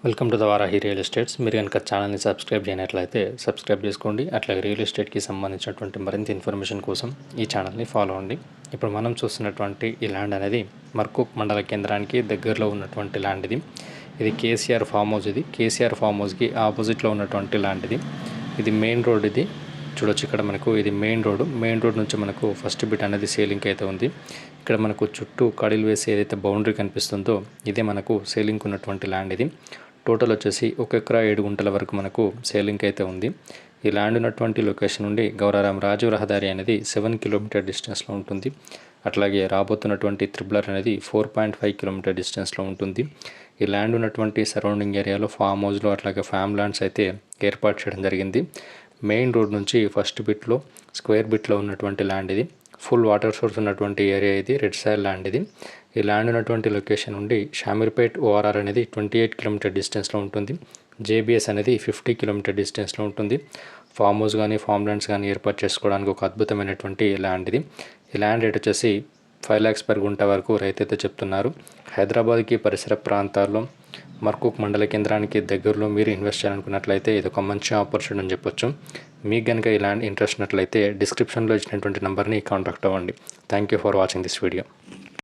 Welcome to the Varahi real estates. మీరు కనుక ఛానల్ని సబ్స్క్రైబ్ చేయనట్లయితే సబ్స్క్రైబ్ చేసుకోండి. అట్లాగే రియల్ ఎస్టేట్కి సంబంధించినటువంటి మరింత ఇన్ఫర్మేషన్ కోసం ఈ ఛానల్ని ఫాలో అవ్వండి. ఇప్పుడు మనం చూస్తున్నటువంటి ఈ ల్యాండ్ అనేది మర్కూక్ మండల కేంద్రానికి దగ్గరలో ఉన్నటువంటి ల్యాండ్ ఇది. ఇది కేసీఆర్ ఫామ్ హౌస్. ఇది కేసీఆర్ ఫామ్ హౌస్కి ఆపోజిట్లో ఉన్నటువంటి ల్యాండ్ ఇది. ఇది మెయిన్ రోడ్. ఇది చూడొచ్చు, ఇక్కడ మనకు ఇది మెయిన్ రోడ్ నుంచి మనకు ఫస్ట్ బిట్ అనేది సేలింగ్ అయితే ఉంది. ఇక్కడ మనకు చుట్టూ కడిలు వేసి ఏదైతే బౌండరీ కనిపిస్తుందో ఇదే మనకు సేలింగ్ ఉన్నటువంటి ల్యాండ్ ఇది. టోటల్ వచ్చేసి 1 ఎకరా 7 గుంటల వరకు మనకు సేలింగ్ అయితే ఉంది. ఈ ల్యాండ్ ఉన్నటువంటి లొకేషన్ నుండి గౌరారం రాజు రహదారి అనేది 7 కిలోమీటర్ డిస్టెన్స్లో ఉంటుంది. అట్లాగే రాబోతున్నటువంటి త్రిబులర్ అనేది 4.5 కిలోమీటర్ డిస్టెన్స్లో ఉంటుంది. ఈ ల్యాండ్ ఉన్నటువంటి సరౌండింగ్ ఏరియాలో ఫామ్ హౌస్లో అట్లాగే ఫామ్ ల్యాండ్స్ అయితే ఏర్పాటు చేయడం జరిగింది. మెయిన్ రోడ్ నుంచి ఫస్ట్ బిట్లో స్క్వేర్ బిట్లో ఉన్నటువంటి ల్యాండ్ ఇది. ఫుల్ వాటర్ సోర్స్ ఉన్నటువంటి ఏరియా ఇది. రెడ్ సాయిల్ ల్యాండ్ ఇది. ఈ ల్యాండ్ ఉన్నటువంటి లొకేషన్ నుండి షామీర్పేట్ ఓఆర్ఆర్ అనేది 28 కిలోమీటర్ డిస్టెన్స్లో ఉంటుంది. జేబీఎస్ అనేది 50 కిలోమీటర్ డిస్టెన్స్లో ఉంటుంది. ఫామ్ హౌస్ కానీ ఫామ్ ల్యాండ్స్ కానీ ఏర్పాటు చేసుకోవడానికి ఒక అద్భుతమైనటువంటి ల్యాండ్ ఇది. ఈ ల్యాండ్ రేట్ వచ్చేసి 5 lakhs per గుంట వరకు రైతైతే చెప్తున్నారు. హైదరాబాద్కి పరిసర ప్రాంతాల్లో మర్కూక్ మండల కేంద్రానికి దగ్గరలో మీరు ఇన్వెస్ట్ చేయాలనుకున్నట్లయితే ఇది ఒక మంచి ఆపర్చునిటీ అని చెప్పొచ్చు. మీకు కనుక ఈ ల్యాండ్ ఇంట్రెస్ట్ ఉన్నట్లయితే డిస్క్రిప్షన్లో ఇచ్చినటువంటి నెంబర్ని కాంటాక్ట్ అవ్వండి. Thank you for watching this video.